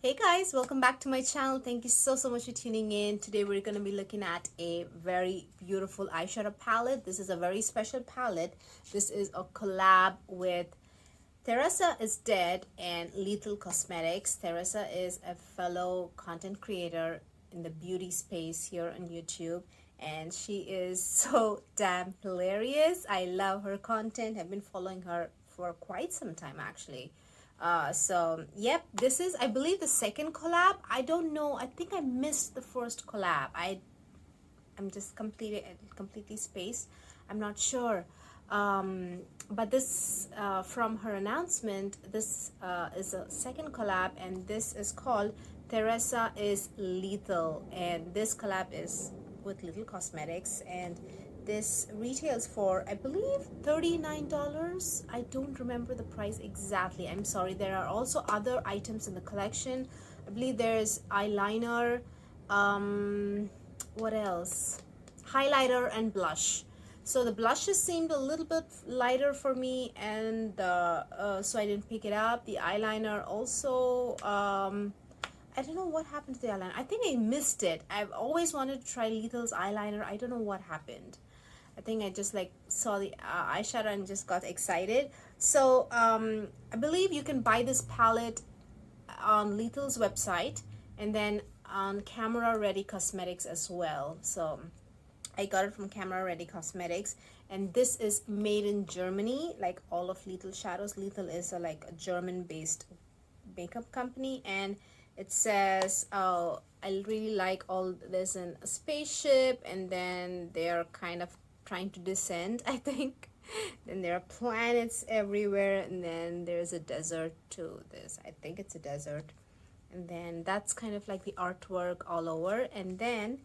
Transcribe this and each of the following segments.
Hey guys, welcome back to my channel. Thank you so much for tuning in. Today we're going to be looking at a very beautiful eyeshadow palette. This is a very special palette. This is a collab with Theresa is Dead and Lethal Cosmetics. Theresa is a fellow content creator in the beauty space here on YouTube, and she is so damn hilarious. I love her content. I've been following her for quite some time actually. So yep, this is, I believe, the second collab. I don't know, I think I missed the first collab. I'm just completely spaced. I'm not sure. But this from her announcement, this is a second collab, and this is called Theresa is Lethal, and this collab is with Little Cosmetics, and this retails for, I believe, $39. I don't remember the price exactly. I'm sorry. There are also other items in the collection. I believe there's eyeliner, what else? Highlighter and blush. So the blushes seemed a little bit lighter for me, and so I didn't pick it up. The eyeliner also, I don't know what happened to the eyeliner. I think I missed it. I've always wanted to try Lethal's eyeliner. I don't know what happened. I think I just like saw the eyeshadow and just got excited. So I believe you can buy this palette on Lethal's website and then on Camera Ready Cosmetics as well. So I got it from Camera Ready Cosmetics, and this is made in Germany, like all of Lethal Shadows. Lethal is like a German-based makeup company, and it says, oh, I really like all this in a spaceship, and then they're kind of trying to descend, I think. Then there are planets everywhere, and then there's a desert to this. I think it's a desert. And then that's kind of like the artwork all over. And then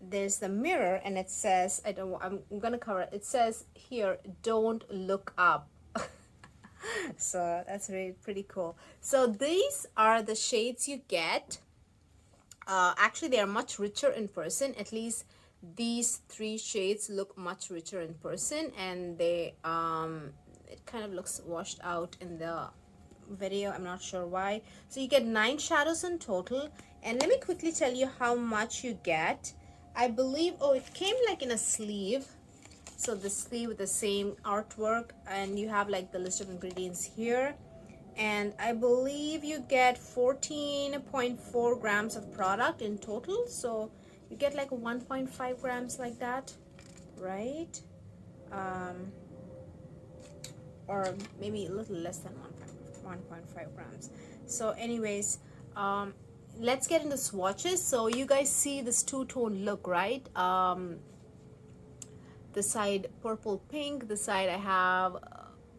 there's the mirror, and it says, I'm gonna cover it. It says here, don't look up. So that's really pretty cool. So these are the shades you get. Actually, they are much richer in person. At least these three shades look much richer in person, and they it kind of looks washed out in the video. I'm not sure why. So you get 9 shadows in total, and let me quickly tell you how much you get. I believe, oh, it came like in a sleeve. So the sleeve with the same artwork, and you have like the list of ingredients here, and I believe you get 14.4 grams of product in total. So you get like 1.5 grams like that, right? Or maybe a little less than 1.5 grams. So anyways, let's get into swatches. So you guys see this two-tone look, right? The side purple pink, the side I have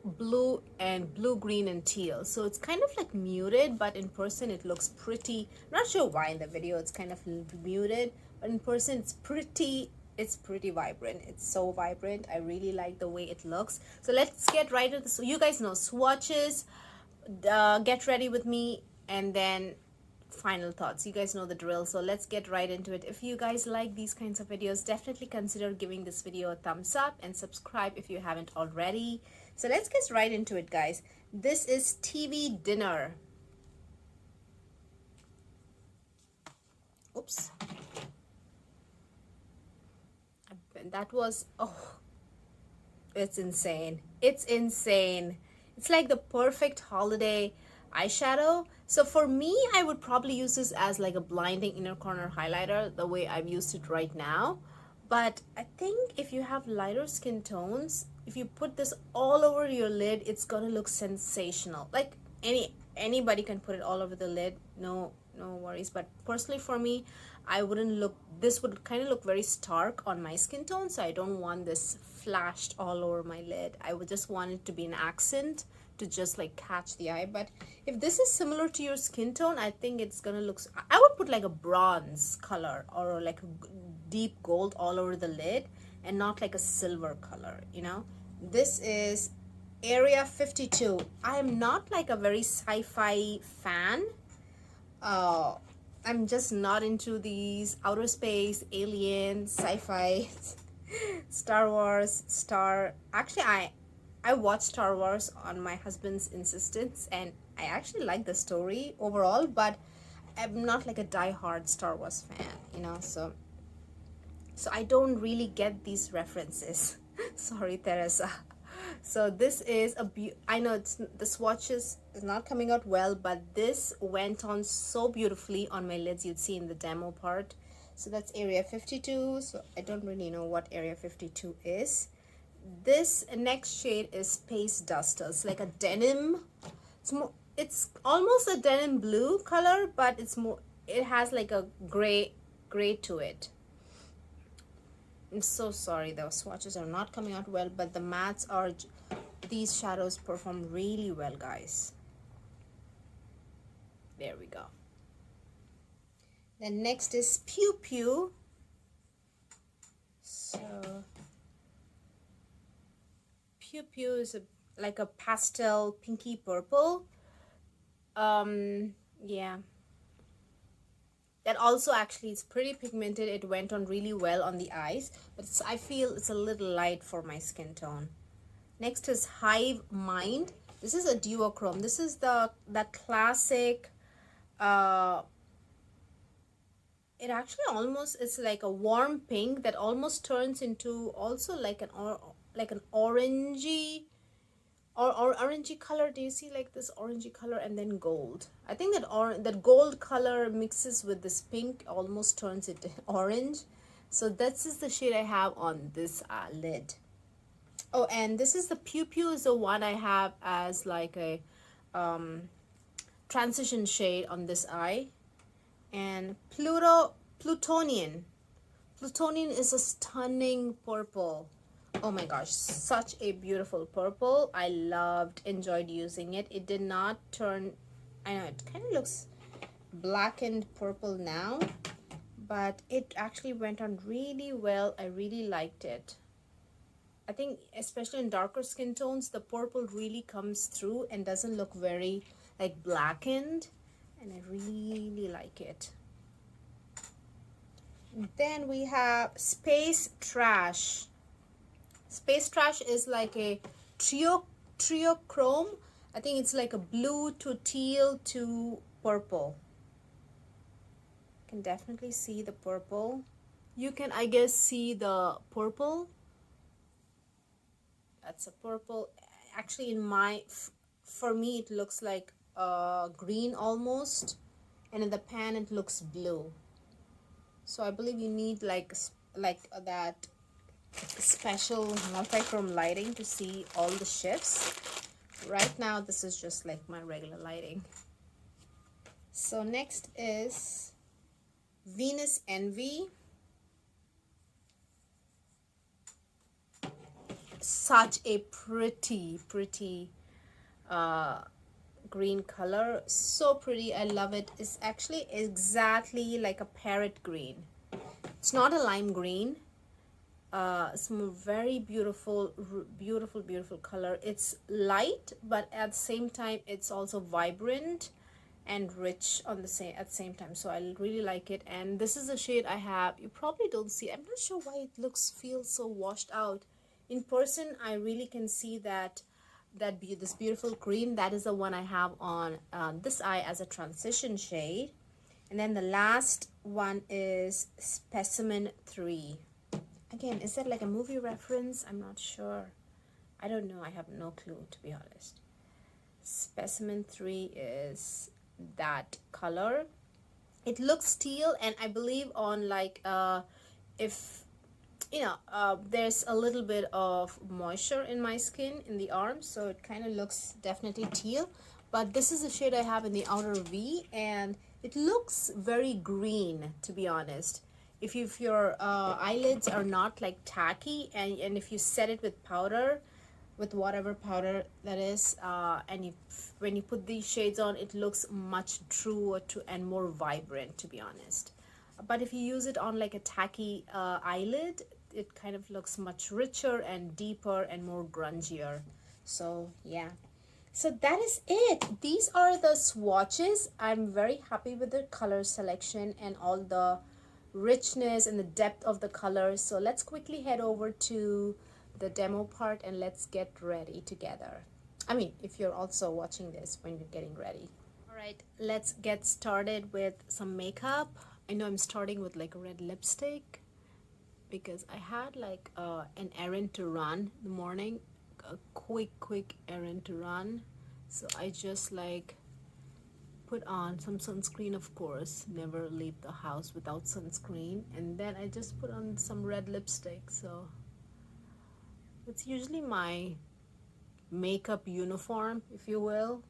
blue and blue green and teal. So it's kind of like muted, but in person it looks pretty. I'm not sure why in the video it's kind of muted, but in person it's pretty vibrant. It's so vibrant. I really like the way it looks. So let's get right into this. So you guys know swatches, get ready with me, and then final thoughts. You guys know the drill, so let's get right into it. If you guys like these kinds of videos, definitely consider giving this video a thumbs up and subscribe if you haven't already. So let's get right into it, guys. This is TV Dinner. Oops. That was, oh, it's insane. It's insane. It's like the perfect holiday eyeshadow. So for me, I would probably use this as like a blinding inner corner highlighter, the way I've used it right now. But I think if you have lighter skin tones, if you put this all over your lid, it's gonna look sensational. Like anybody can put it all over the lid, no worries. But personally for me, I wouldn't look, this would kind of look very stark on my skin tone, so I don't want this flashed all over my lid. I would just want it to be an accent to just like catch the eye. But if this is similar to your skin tone, I think it's gonna look, I would put like a bronze color or like a deep gold all over the lid, and not like a silver color, you know. This is Area 52. I'm not like a very sci-fi fan. I'm just not into these outer space, alien, sci-fi, Star Wars, actually I watched Star Wars on my husband's insistence, and I actually like the story overall, but I'm not like a die-hard Star Wars fan, you know, so I don't really get these references. Sorry, Theresa. So this is I know the swatches is not coming out well, but this went on so beautifully on my lids. You'd see in the demo part. So that's area 52. So I don't really know what area 52 is. This next shade is Space Duster. It's like a denim. It's almost a denim blue color, but it has like a gray to it. I'm so sorry, the swatches are not coming out well, but the mattes are, these shadows perform really well, guys. There we go. Then next is Pew Pew. So Pew Pew is like a pastel pinky purple. Yeah. That also actually is pretty pigmented. It went on really well on the eyes, but I feel it's a little light for my skin tone. Next is Hive Mind. This is a duochrome. This is that classic, it actually almost, it's like a warm pink that almost turns into also like an orangey or orangey color. Do you see like this orangey color and then gold? I think that gold color mixes with this pink, almost turns it orange. So this is the shade I have on this lid. Oh, and this is the Pew Pew, is the one I have as like a transition shade on this eye. And Plutonian is a stunning purple. Oh my gosh, such a beautiful purple. I enjoyed using it. It did not turn, I know it kind of looks blackened purple now, but it actually went on really well. I really liked it. I think especially in darker skin tones, the purple really comes through and doesn't look very like blackened, and I really like it. Then we have Space Trash. Space Trash is like a triochrome. I think it's like a blue to teal to purple. You can definitely see the purple. You can, I guess, see the purple. That's a purple. Actually, for me, it looks like green almost, and in the pan it looks blue. So I believe you need like that special multi-chrome lighting to see all the shifts. Right now, this is just like my regular lighting. So next is Venus Envy. Such a pretty green color, so pretty. I love it. It's actually exactly like a parrot green. It's not a lime green. It's very beautiful color. It's light, but at the same time it's also vibrant and rich at the same time. So I really like it, and this is a shade I have. You probably don't see. I'm not sure why it feels so washed out. In person, I really can see this beautiful green. That is the one I have on this eye as a transition shade. And then the last one is Specimen 3. Again, is that like a movie reference? I'm not sure. I don't know. I have no clue, to be honest. Specimen 3 is that color. It looks teal, and I believe on like if you know, there's a little bit of moisture in my skin in the arms, so it kind of looks definitely teal. But this is the shade I have in the outer V, and it looks very green, to be honest. If your eyelids are not like tacky, and if you set it with powder, with whatever powder that is, and when you put these shades on, it looks much truer and more vibrant, to be honest. But if you use it on like a tacky eyelid, it kind of looks much richer and deeper and more grungier. So yeah, so that is it. These are the swatches. I'm very happy with the color selection and all the richness and the depth of the colors. So let's quickly head over to the demo part and let's get ready together. I mean, if you're also watching this when you're getting ready. Alright, let's get started with some makeup. I know I'm starting with like a red lipstick because I had like an errand to run in the morning, a quick errand to run. So I just like put on some sunscreen, of course, never leave the house without sunscreen, and then I just put on some red lipstick. So it's usually my makeup uniform, if you will.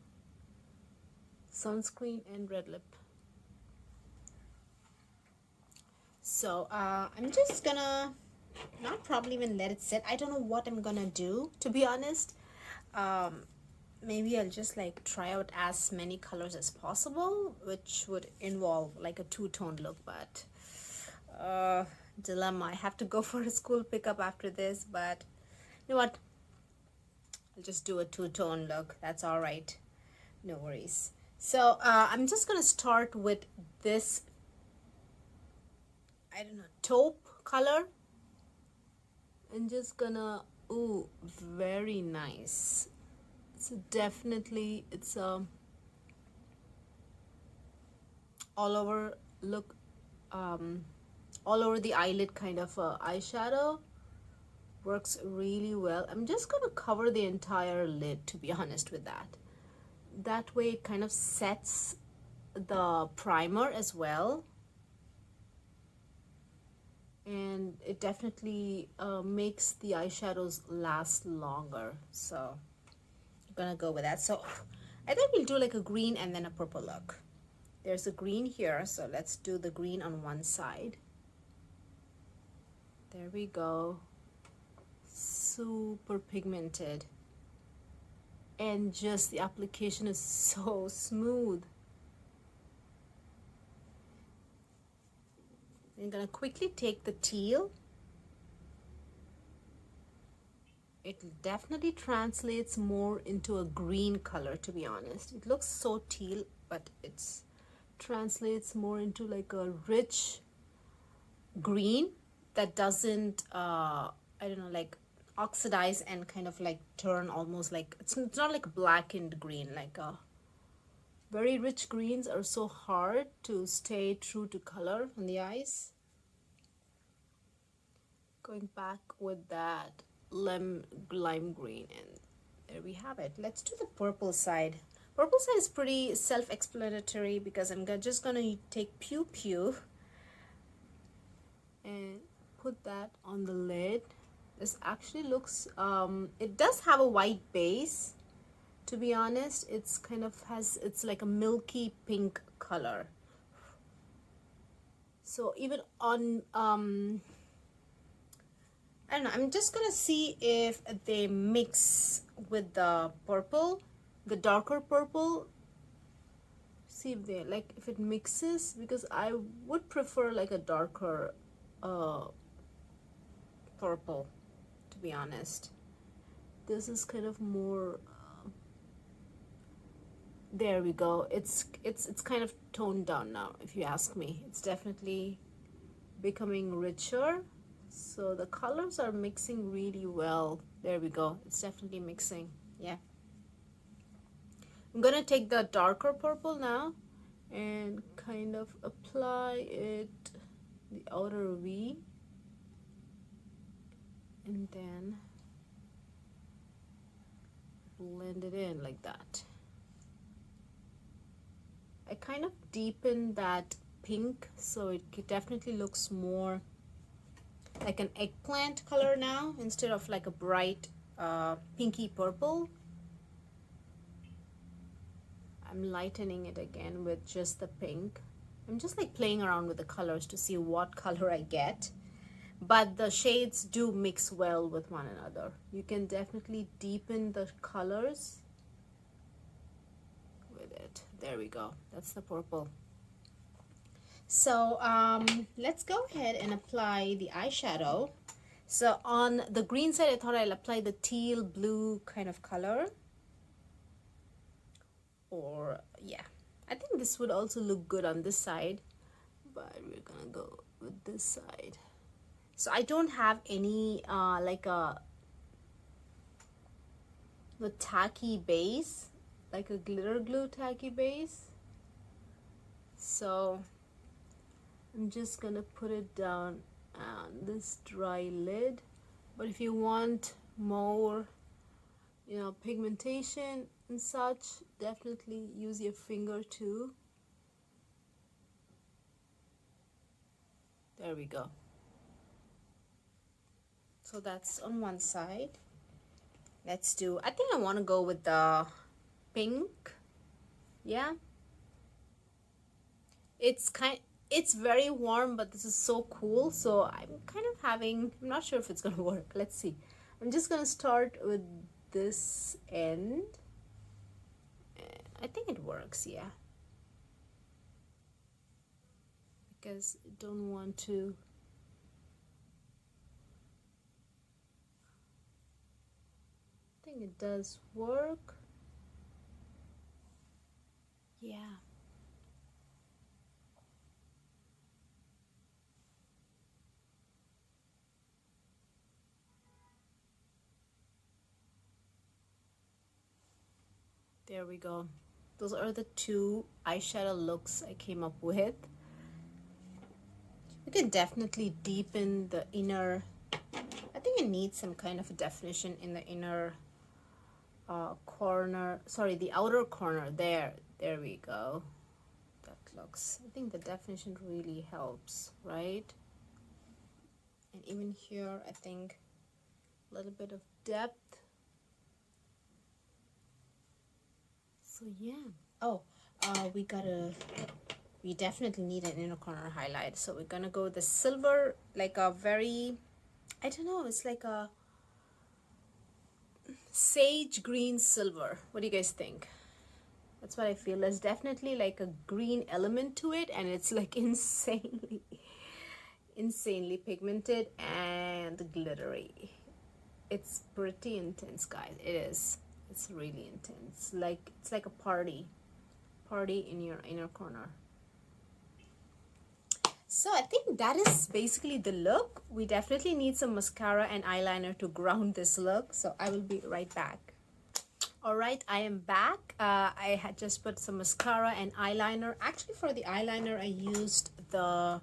Sunscreen and red lip. So I'm just gonna not probably even let it sit. I don't know what I'm gonna do, to be honest. Maybe I'll just like try out as many colors as possible, which would involve like a two-tone look, but dilemma. I have to go for a school pickup after this, but you know what, I'll just do a two-tone look. That's all right, no worries. So I'm just gonna start with this, I don't know, taupe color. I'm just gonna, ooh, very nice. It's definitely, it's all over look, all over the eyelid kind of eyeshadow. Works really well. I'm just gonna cover the entire lid, to be honest with that. That way it kind of sets the primer as well, and it definitely makes the eyeshadows last longer. So I'm gonna go with that. So I think we'll do like a green and then a purple look. There's a green here, so let's do the green on one side. There we go. Super pigmented, and just the application is so smooth. I'm gonna quickly take the teal. It definitely translates more into a green color, to be honest. It looks so teal, but it's translates more into like a rich green that doesn't I don't know, like oxidize and kind of like turn almost like, it's not like a blackened green. Like very rich greens are so hard to stay true to color on the eyes. Going back with that lime green, and there we have it. Let's do the purple side. Purple side is pretty self-explanatory because I'm just gonna take Pew Pew and put that on the lid. This actually looks, it does have a white base, to be honest. It's kind of has, it's like a milky pink color. So even on, I don't know, I'm just gonna see if they mix with the purple, the darker purple. See if they, like, if it mixes, because I would prefer like a darker purple, to be honest. This is kind of more there we go. It's kind of toned down now, if you ask me. It's definitely becoming richer, so the colors are mixing really well. There we go. It's definitely mixing. Yeah, I'm gonna take the darker purple now and kind of apply it the outer V, and then blend it in like that. I kind of deepen that pink, so it definitely looks more like an eggplant color now instead of like a bright pinky purple. I'm lightening it again with just the pink. I'm just like playing around with the colors to see what color I get, but the shades do mix well with one another. You can definitely deepen the colors with it. There we go. That's the purple. So let's go ahead and apply the eyeshadow. So on the green side, I thought I'll apply the teal blue kind of color. Or yeah, I think this would also look good on this side, but we're gonna go with this side. So I don't have any like the tacky base, like a glitter glue tacky base. So I'm just gonna put it down on this dry lid. But if you want more, you know, pigmentation and such, definitely use your finger too. There we go. So that's on one side. Let's do, I think I want to go with the pink. Yeah. It's very warm, but this is so cool. So I'm kind of having, I'm not sure if it's going to work. Let's see. I'm just going to start with this end. I think it works, yeah. Because I don't want to. I think it does work. Yeah. There we go. Those are the two eyeshadow looks I came up with. You can definitely deepen the inner. I think it needs some kind of a definition in the inner corner. Sorry, the outer corner. There we go. That looks. I think the definition really helps, right? And even here, I think a little bit of depth. So yeah. Oh, we definitely need an inner corner highlight. So we're gonna go with the silver, like a very, I don't know, it's like a sage green silver. What do you guys think? That's what I feel. There's definitely like a green element to it, and it's like insanely pigmented and glittery. It's pretty intense, guys. It is. It's really intense. Like it's like a party in your inner corner. So I think that is basically the look. We definitely need some mascara and eyeliner to ground this look. So I will be right back. Alright, I am back. I had just put some mascara and eyeliner. Actually, for the eyeliner, I used the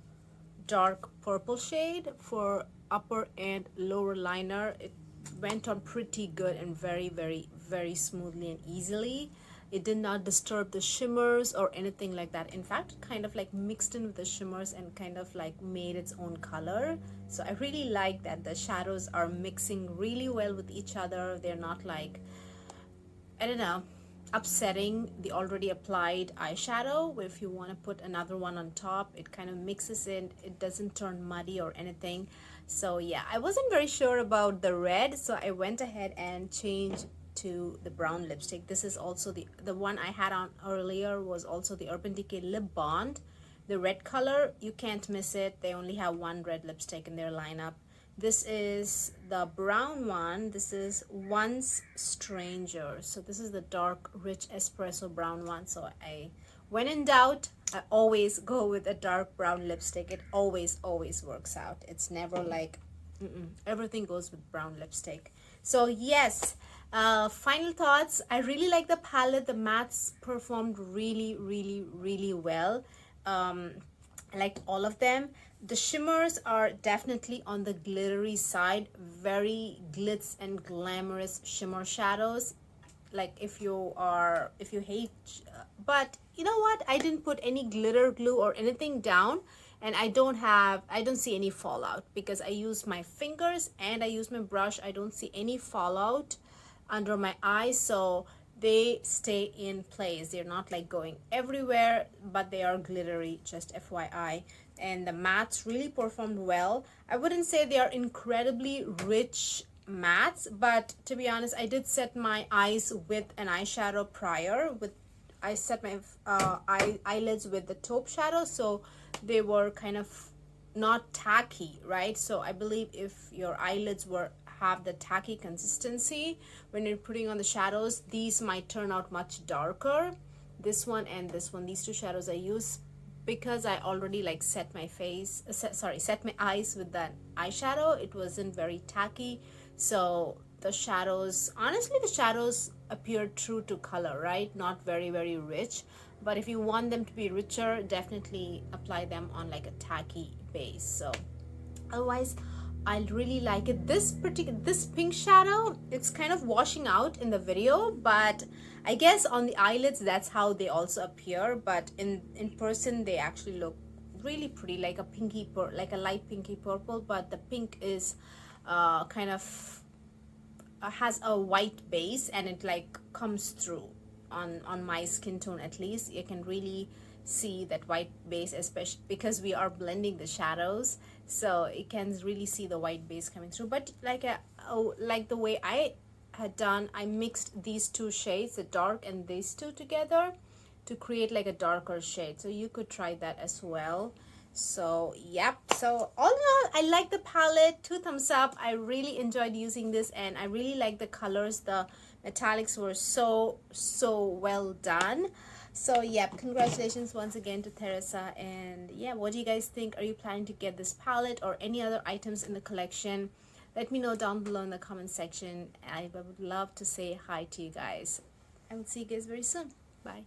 dark purple shade for upper and lower liner. It went on pretty good and very smoothly and easily. It did not disturb the shimmers or anything like that. In fact, it kind of like mixed in with the shimmers and kind of like made its own color. So I really like that the shadows are mixing really well with each other. They're not like, I don't know, upsetting the already applied eyeshadow. If you want to put another one on top, it kind of mixes in. It doesn't turn muddy or anything. So yeah, I wasn't very sure about the red, so I went ahead and changed to the brown lipstick. This is also the one I had on earlier was also the Urban Decay Lip Bond. The red color, you can't miss it. They only have one red lipstick in their lineup. This is the brown one. This is Once Stranger. So this is the dark rich espresso brown one. So when in doubt, I always go with a dark brown lipstick. It always works out. It's never like everything goes with brown lipstick. So yes, final thoughts. I really like the palette. The mattes performed really well. I liked all of them. The shimmers are definitely on the glittery side. Very glitz and glamorous shimmer shadows. Like if you hate, but you know what? I didn't put any glitter glue or anything down, and I don't see any fallout because I use my fingers and I use my brush. I don't see any fallout under my eyes, so they stay in place. They're not like going everywhere, but they are glittery, just FYI. And the mattes really performed well. I wouldn't say they are incredibly rich mattes, but to be honest, I did set my eyes with an eyeshadow prior. I set my eyelids with the taupe shadow, so they were kind of not tacky, right? So I believe if your eyelids have the tacky consistency when you're putting on the shadows, these might turn out much darker. This one and this one, these two shadows I use because I already like set my eyes with that eyeshadow. It wasn't very tacky, so the shadows, honestly, the shadows appear true to color, right? Not very rich, but if you want them to be richer, definitely apply them on like a tacky base. So otherwise, I really like it. This pink shadow, it's kind of washing out in the video, but I guess on the eyelids that's how they also appear, but in person they actually look really pretty, like a like a light pinky purple, but the pink is kind of has a white base, and it like comes through on my skin tone. At least you can really see that white base, especially because we are blending the shadows, so you can really see the white base coming through. But like the way I had done, I mixed these two shades, the dark and these two together, to create like a darker shade. So you could try that as well. So yep, so all in all, I like the palette. 2 thumbs up. I really enjoyed using this, and I really like the colors. The metallics were so well done. So yep, congratulations once again to Theresa. And yeah, what do you guys think? Are you planning to get this palette or any other items in the collection? Let me know down below in the comment section. I would love to say hi to you guys. I will see you guys very soon. Bye.